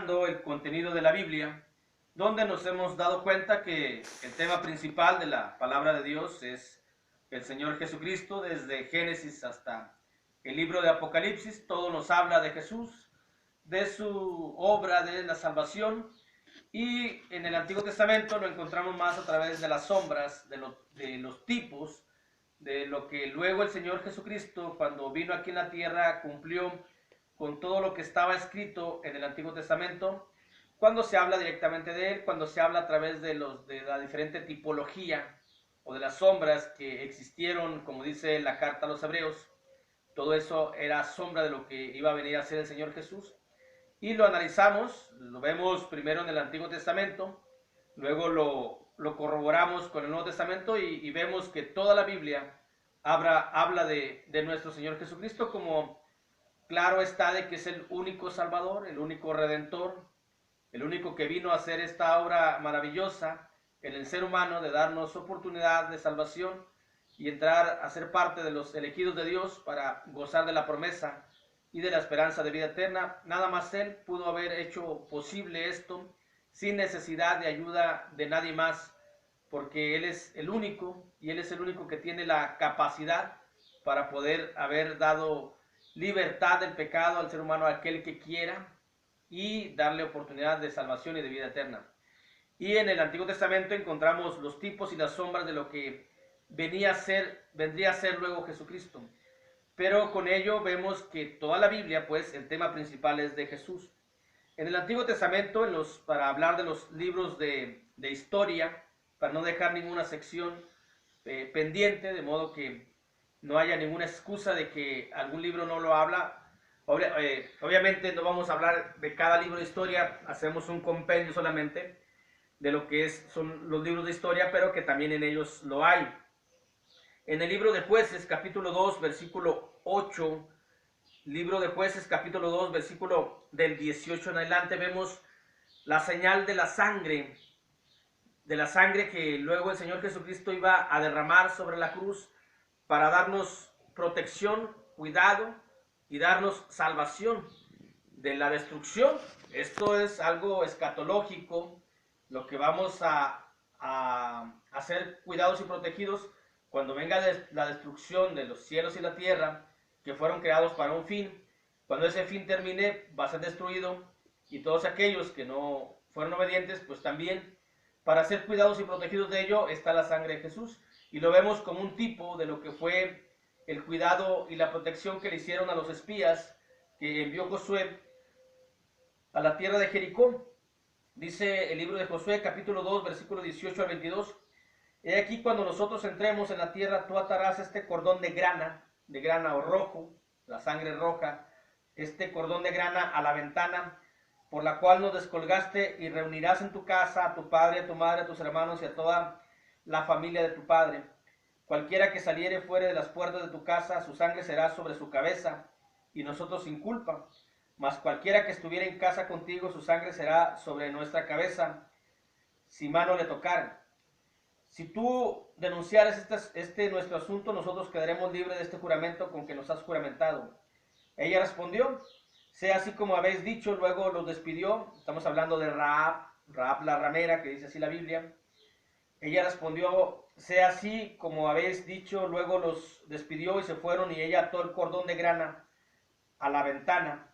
analizando el contenido de la Biblia, donde nos hemos dado cuenta que el tema principal de la palabra de Dios es el Señor Jesucristo. Desde Génesis hasta el libro de Apocalipsis, todo nos habla de Jesús, de su obra de la salvación, y en el Antiguo Testamento lo encontramos más a través de las sombras, de los tipos, de lo que luego el Señor Jesucristo, cuando vino aquí en la tierra, cumplió con todo lo que estaba escrito en el Antiguo Testamento. Cuando se habla directamente de él, cuando se habla a través de la diferente tipología o de las sombras que existieron, como dice la carta a los Hebreos, todo eso era sombra de lo que iba a venir a ser el Señor Jesús. Y lo analizamos, lo vemos primero en el Antiguo Testamento, luego lo corroboramos con el Nuevo Testamento y vemos que toda la Biblia habla de nuestro Señor Jesucristo, como claro está de que es el único Salvador, el único Redentor, el único que vino a hacer esta obra maravillosa en el ser humano, de darnos oportunidad de salvación y entrar a ser parte de los elegidos de Dios para gozar de la promesa y de la esperanza de vida eterna. Nada más Él pudo haber hecho posible esto sin necesidad de ayuda de nadie más, porque Él es el único, y Él es el único que tiene la capacidad para poder haber dado libertad del pecado al ser humano, a aquel que quiera, y darle oportunidad de salvación y de vida eterna. Y en el Antiguo Testamento encontramos los tipos y las sombras de lo que vendría a ser luego Jesucristo. Pero con ello vemos que toda la Biblia, pues el tema principal es de Jesús. En el Antiguo Testamento, para hablar de los libros de historia, para no dejar ninguna sección pendiente, de modo que no haya ninguna excusa de que algún libro no lo habla. Obviamente no vamos a hablar de cada libro de historia, hacemos un compendio solamente de lo que son los libros de historia, pero que también en ellos lo hay. En el libro de Jueces, capítulo 2, versículo 8, libro de Jueces, capítulo 2, versículo del 18 en adelante, vemos la señal de la sangre que luego el Señor Jesucristo iba a derramar sobre la cruz para darnos protección, cuidado y darnos salvación de la destrucción. Esto es algo escatológico, lo que vamos a ser cuidados y protegidos cuando venga la destrucción de los cielos y la tierra, que fueron creados para un fin. Cuando ese fin termine, va a ser destruido, y todos aquellos que no fueron obedientes, pues también, para ser cuidados y protegidos de ello, está la sangre de Jesús. Y lo vemos como un tipo de lo que fue el cuidado y la protección que le hicieron a los espías que envió Josué a la tierra de Jericó. Dice el libro de Josué, capítulo 2, versículo 18 al 22. He aquí, cuando nosotros entremos en la tierra, tú atarás este cordón de grana o rojo, la sangre roja, este cordón de grana a la ventana por la cual nos descolgaste, y reunirás en tu casa a tu padre, a tu madre, a tus hermanos y a toda la familia de tu padre. Cualquiera que saliere fuera de las puertas de tu casa, su sangre será sobre su cabeza, y nosotros sin culpa. Mas cualquiera que estuviera en casa contigo, su sangre será sobre nuestra cabeza, si mano le tocare. Si tú denunciares este nuestro asunto, nosotros quedaremos libres de este juramento con que nos has juramentado. Ella respondió: sea así como habéis dicho. Luego los despidió. Estamos hablando de Rahab la ramera, que dice así la Biblia. Ella respondió: sea así como habéis dicho. Luego los despidió y se fueron, y ella ató el cordón de grana a la ventana.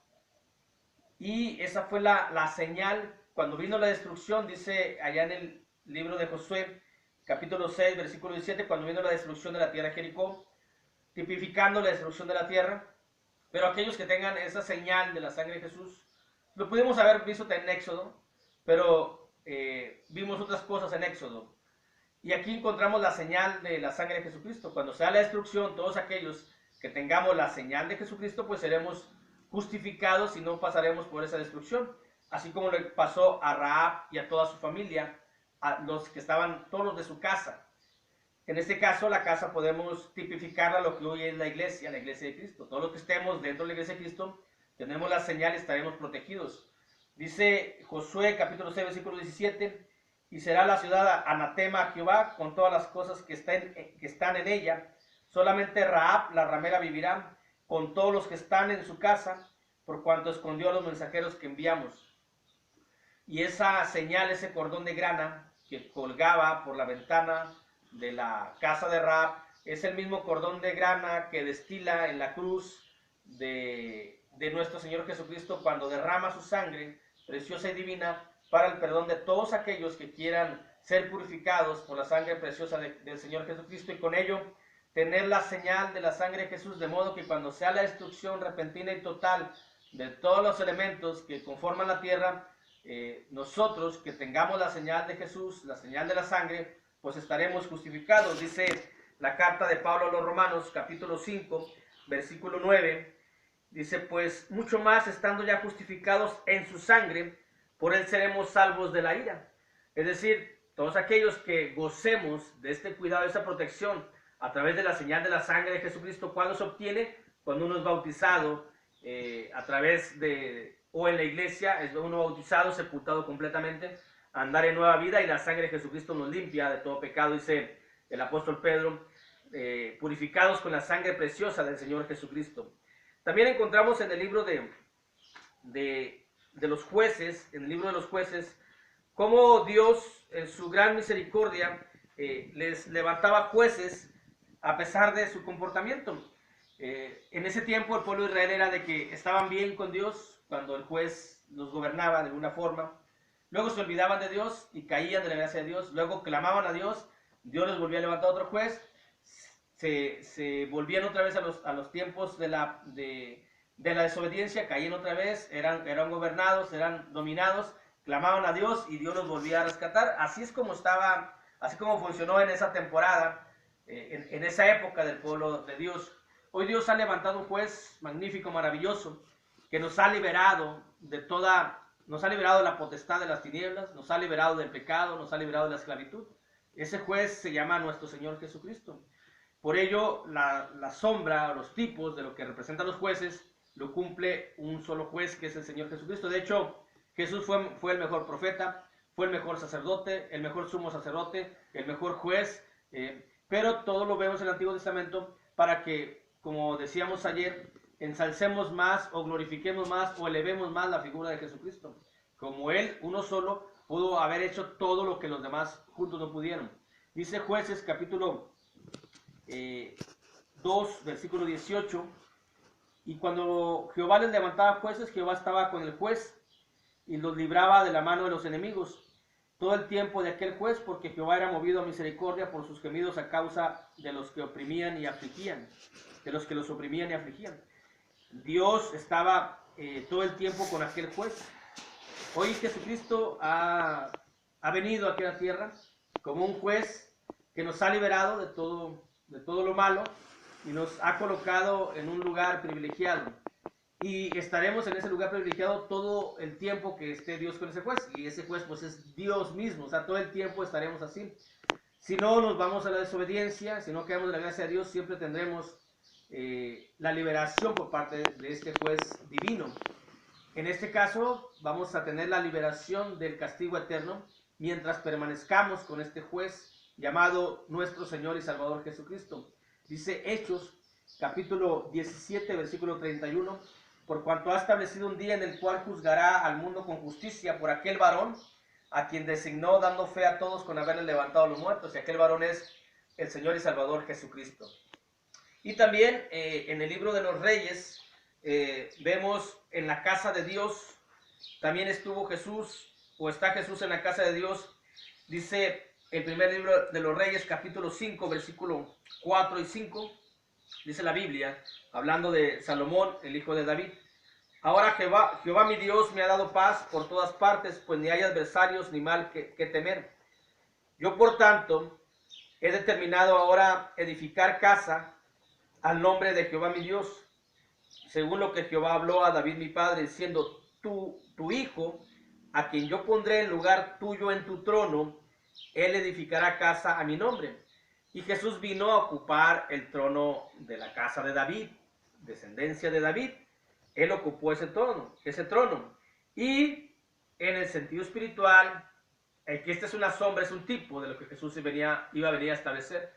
Y esa fue la señal cuando vino la destrucción. Dice allá en el libro de Josué, capítulo 6, versículo 17, cuando vino la destrucción de la tierra de Jericó, tipificando la destrucción de la tierra. Pero aquellos que tengan esa señal de la sangre de Jesús, lo pudimos haber visto en Éxodo, pero vimos otras cosas en Éxodo. Y aquí encontramos la señal de la sangre de Jesucristo. Cuando sea la destrucción, todos aquellos que tengamos la señal de Jesucristo, pues seremos justificados y no pasaremos por esa destrucción. Así como le pasó a Rahab y a toda su familia, a los que estaban todos de su casa. En este caso, la casa podemos tipificarla lo que hoy es la iglesia de Cristo. Todos los que estemos dentro de la iglesia de Cristo, tenemos la señal y estaremos protegidos. Dice Josué capítulo 6, versículo 17, y será la ciudad anatema a Jehová con todas las cosas que están en ella. Solamente Rahab la ramera vivirá con todos los que están en su casa, por cuanto escondió a los mensajeros que enviamos. y esa señal, ese cordón de grana que colgaba por la ventana de la casa de Rahab, es el mismo cordón de grana que destila en la cruz de nuestro Señor Jesucristo cuando derrama su sangre preciosa y divina para el perdón de todos aquellos que quieran ser purificados por la sangre preciosa del Señor Jesucristo, y con ello tener la señal de la sangre de Jesús, de modo que cuando sea la destrucción repentina y total de todos los elementos que conforman la tierra, nosotros que tengamos la señal de Jesús, la señal de la sangre, pues estaremos justificados. Dice la carta de Pablo a los Romanos, capítulo 5, versículo 9, dice: pues mucho más, estando ya justificados en su sangre, por él seremos salvos de la ira. Es decir, todos aquellos que gocemos de este cuidado, de esta protección, a través de la señal de la sangre de Jesucristo, ¿cuándo se obtiene? Cuando uno es bautizado a través de, o en la iglesia, es uno bautizado, sepultado completamente, andar en nueva vida, y la sangre de Jesucristo nos limpia de todo pecado, dice el apóstol Pedro, purificados con la sangre preciosa del Señor Jesucristo. También encontramos en el libro de los jueces, en el libro de los jueces, cómo Dios, en su gran misericordia, les levantaba jueces a pesar de su comportamiento. En ese tiempo el pueblo de Israel era de que estaban bien con Dios cuando el juez los gobernaba de alguna forma. Luego se olvidaban de Dios y caían de la gracia de Dios. Luego clamaban a Dios, Dios les volvía a levantar otro juez. Se volvían otra vez a los tiempos de la desobediencia, caían otra vez, eran gobernados, eran dominados, clamaban a Dios y Dios los volvía a rescatar. Así es como estaba, así como funcionó en esa temporada, en esa época del pueblo de Dios. Hoy Dios ha levantado un juez magnífico, maravilloso, que nos ha liberado nos ha liberado de la potestad de las tinieblas, nos ha liberado del pecado, nos ha liberado de la esclavitud. Ese juez se llama nuestro Señor Jesucristo. Por ello, la sombra, los tipos de lo que representan los jueces, lo cumple un solo juez, que es el Señor Jesucristo. De hecho, Jesús fue el mejor profeta, fue el mejor sacerdote, el mejor sumo sacerdote, el mejor juez, pero todo lo vemos en el Antiguo Testamento para que, como decíamos ayer, ensalcemos más o glorifiquemos más o elevemos más la figura de Jesucristo. Como Él, uno solo, pudo haber hecho todo lo que los demás juntos no pudieron. Dice Jueces capítulo 2, versículo 18, y cuando Jehová les levantaba jueces, Jehová estaba con el juez y los libraba de la mano de los enemigos todo el tiempo de aquel juez, porque Jehová era movido a misericordia por sus gemidos a causa de los que oprimían y afligían, de los que los oprimían y afligían. Dios estaba todo el tiempo con aquel juez. Hoy Jesucristo ha venido aquí a la tierra como un juez que nos ha liberado de todo lo malo y nos ha colocado en un lugar privilegiado. Y estaremos en ese lugar privilegiado todo el tiempo que esté Dios con ese juez. Y ese juez pues es Dios mismo. O sea, todo el tiempo estaremos así. Si no nos vamos a la desobediencia, si no quedamos de la gracia de Dios, siempre tendremos la liberación por parte de este juez divino. En este caso vamos a tener la liberación del castigo eterno mientras permanezcamos con este juez llamado nuestro Señor y Salvador Jesucristo. Dice Hechos capítulo 17 versículo 31: por cuanto ha establecido un día en el cual juzgará al mundo con justicia por aquel varón a quien designó, dando fe a todos con haberle levantado a los muertos. Y aquel varón es el Señor y Salvador Jesucristo. Y también en el libro de los Reyes vemos en la casa de Dios, también estuvo Jesús, o está Jesús en la casa de Dios. Dice el primer libro de los Reyes, capítulo 5, versículo 4 y 5, dice la Biblia, hablando de Salomón, el hijo de David: ahora Jehová mi Dios me ha dado paz por todas partes, pues ni hay adversarios ni mal que temer. Yo por tanto he determinado ahora edificar casa al nombre de Jehová mi Dios, según lo que Jehová habló a David mi padre, diciendo: tu hijo, a quien yo pondré en lugar tuyo en tu trono, él edificará casa a mi nombre. Y Jesús vino a ocupar el trono de la casa de David, descendencia de David. Él ocupó ese trono. Y en el sentido espiritual, que esta es una sombra, es un tipo de lo que Jesús iba a venir a establecer.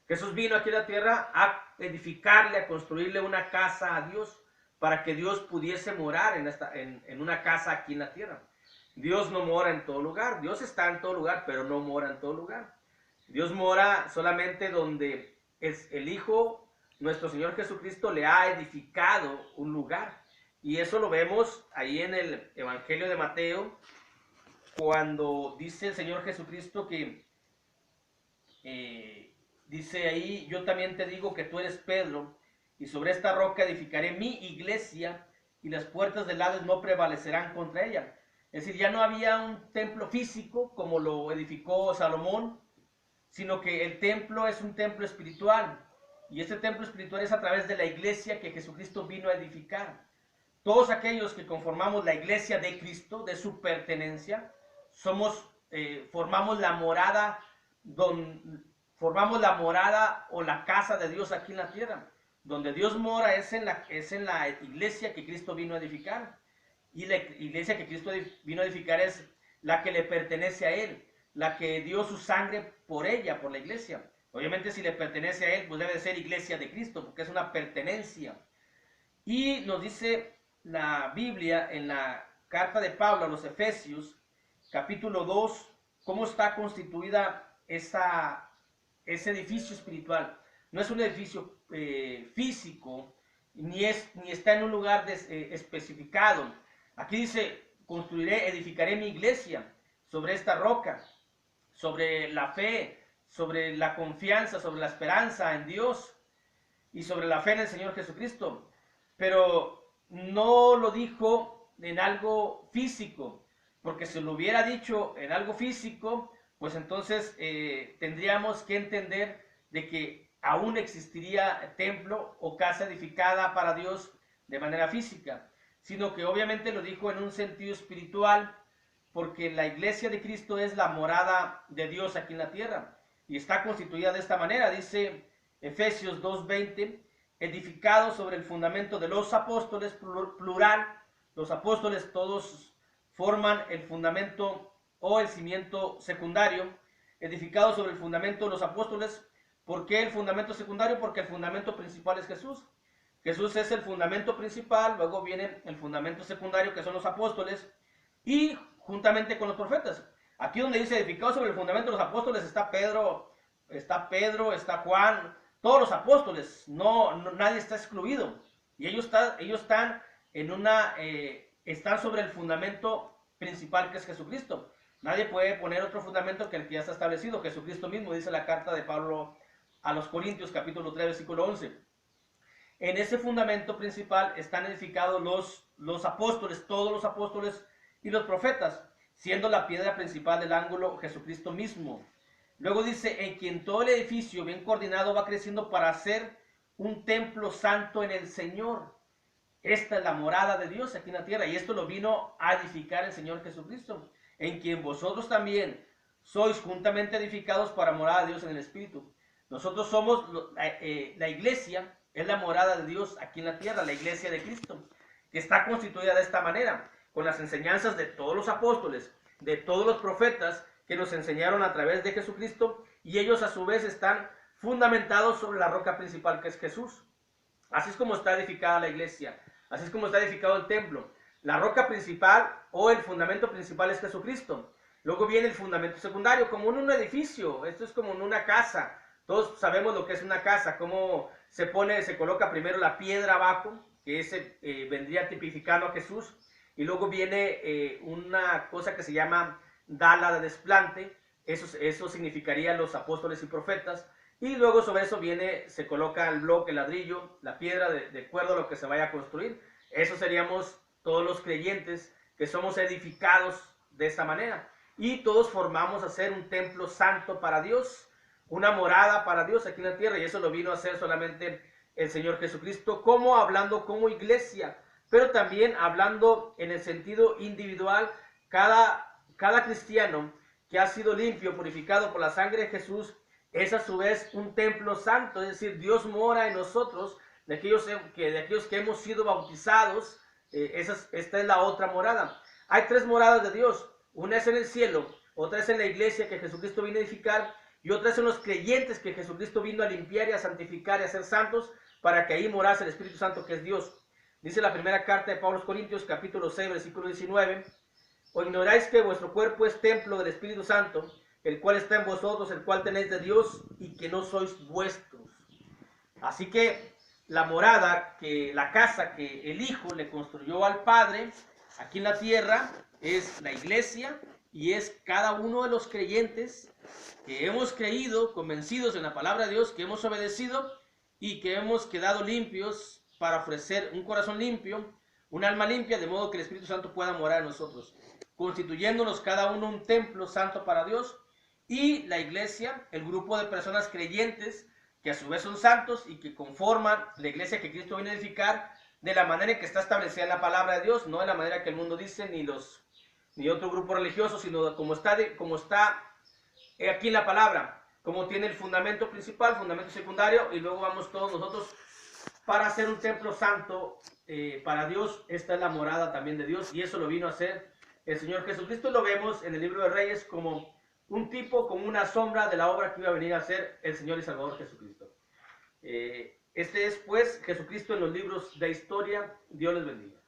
Jesús vino aquí a la tierra a edificarle, a construirle una casa a Dios, para que Dios pudiese morar en una casa aquí en la tierra. Dios no mora en todo lugar. Dios está en todo lugar, pero no mora en todo lugar. Dios mora solamente donde es el Hijo, nuestro Señor Jesucristo, le ha edificado un lugar. Y eso lo vemos ahí en el Evangelio de Mateo, cuando dice el Señor Jesucristo que dice ahí: yo también te digo que tú eres Pedro, y sobre esta roca edificaré mi iglesia, y las puertas del Hades no prevalecerán contra ella. Es decir, ya no había un templo físico como lo edificó Salomón, sino que el templo es un templo espiritual, y este templo espiritual es a través de la iglesia que Jesucristo vino a edificar. Todos aquellos que conformamos la iglesia de Cristo, de su pertenencia, formamos la morada o la casa de Dios aquí en la tierra. Donde Dios mora es en la iglesia que Cristo vino a edificar. Y la iglesia que Cristo vino a edificar es la que le pertenece a Él, la que dio su sangre por ella, por la iglesia. Obviamente, si le pertenece a Él, pues debe de ser iglesia de Cristo, porque es una pertenencia. Y nos dice la Biblia en la carta de Pablo a los Efesios, capítulo 2, cómo está constituida ese edificio espiritual. No es un edificio físico, ni está en un lugar especificado. Aquí dice: edificaré mi iglesia sobre esta roca, sobre la fe, sobre la confianza, sobre la esperanza en Dios y sobre la fe en el Señor Jesucristo. Pero no lo dijo en algo físico, porque si lo hubiera dicho en algo físico, pues entonces tendríamos que entender de que aún existiría templo o casa edificada para Dios de manera física, sino que obviamente lo dijo en un sentido espiritual, porque la iglesia de Cristo es la morada de Dios aquí en la tierra, y está constituida de esta manera. Dice Efesios 2:20, edificado sobre el fundamento de los apóstoles, plural. Los apóstoles todos forman el fundamento o el cimiento secundario, edificado sobre el fundamento de los apóstoles. ¿Por qué el fundamento secundario? Porque el fundamento principal es Jesús. Jesús es el fundamento principal, luego viene el fundamento secundario, que son los apóstoles, y juntamente con los profetas. Aquí donde dice edificado sobre el fundamento de los apóstoles está Pedro, está Juan, todos los apóstoles, nadie está excluido. Y ellos están están sobre el fundamento principal, que es Jesucristo. Nadie puede poner otro fundamento que el que ya está establecido, Jesucristo mismo, dice la carta de Pablo a los Corintios, capítulo 3, versículo 11. En ese fundamento principal están edificados los apóstoles, todos los apóstoles y los profetas, siendo la piedra principal del ángulo Jesucristo mismo. Luego dice: en quien todo el edificio bien coordinado va creciendo para hacer un templo santo en el Señor. Esta es la morada de Dios aquí en la tierra, y esto lo vino a edificar el Señor Jesucristo, en quien vosotros también sois juntamente edificados para morada de Dios en el Espíritu. Nosotros somos la iglesia, es la morada de Dios aquí en la tierra, la iglesia de Cristo, que está constituida de esta manera, con las enseñanzas de todos los apóstoles, de todos los profetas, que nos enseñaron a través de Jesucristo, y ellos a su vez están fundamentados sobre la roca principal, que es Jesús. Así es como está edificada la iglesia, así es como está edificado el templo. La roca principal o el fundamento principal es Jesucristo. Luego viene el fundamento secundario, como en un edificio. Esto es como en una casa. Todos sabemos lo que es una casa, cómo se coloca primero la piedra abajo, que ese vendría tipificando a Jesús, y luego viene una cosa que se llama dala de desplante. Eso significaría los apóstoles y profetas, y luego sobre eso se coloca el bloque, el ladrillo, la piedra, de acuerdo a lo que se vaya a construir. Eso seríamos todos los creyentes, que somos edificados de esta manera, y todos formamos a ser un templo santo para Dios, una morada para Dios aquí en la tierra, y eso lo vino a hacer solamente el Señor Jesucristo, como hablando como iglesia, pero también hablando en el sentido individual. Cada cristiano que ha sido limpio, purificado por la sangre de Jesús, es a su vez un templo santo, es decir, Dios mora en nosotros, de aquellos que hemos sido bautizados. Esta es la otra morada. Hay tres moradas de Dios: una es en el cielo, otra es en la iglesia que Jesucristo vino a edificar, y otra es en los creyentes que Jesucristo vino a limpiar y a santificar y a ser santos, para que ahí morase el Espíritu Santo, que es Dios. Dice la primera carta de Pablo a los Corintios, capítulo 6, versículo 19: ¿O ignoráis que vuestro cuerpo es templo del Espíritu Santo, el cual está en vosotros, el cual tenéis de Dios, y que no sois vuestros? Así que la morada, la casa que el Hijo le construyó al Padre aquí en la tierra, es la iglesia y es cada uno de los creyentes que hemos creído, convencidos en la palabra de Dios, que hemos obedecido y que hemos quedado limpios para ofrecer un corazón limpio, un alma limpia, de modo que el Espíritu Santo pueda morar en nosotros, constituyéndonos cada uno un templo santo para Dios, y la iglesia, el grupo de personas creyentes que a su vez son santos y que conforman la iglesia que Cristo viene a edificar de la manera en que está establecida en la palabra de Dios, no de la manera que el mundo dice, ni otro grupo religioso, sino como está aquí en la palabra, como tiene el fundamento principal, fundamento secundario, y luego vamos todos nosotros para hacer un templo santo para Dios. Esta es la morada también de Dios, y eso lo vino a hacer el Señor Jesucristo. Lo vemos en el libro de Reyes como un tipo, como una sombra de la obra que iba a venir a hacer el Señor y Salvador Jesucristo. Este es pues Jesucristo en los libros de historia. Dios les bendiga.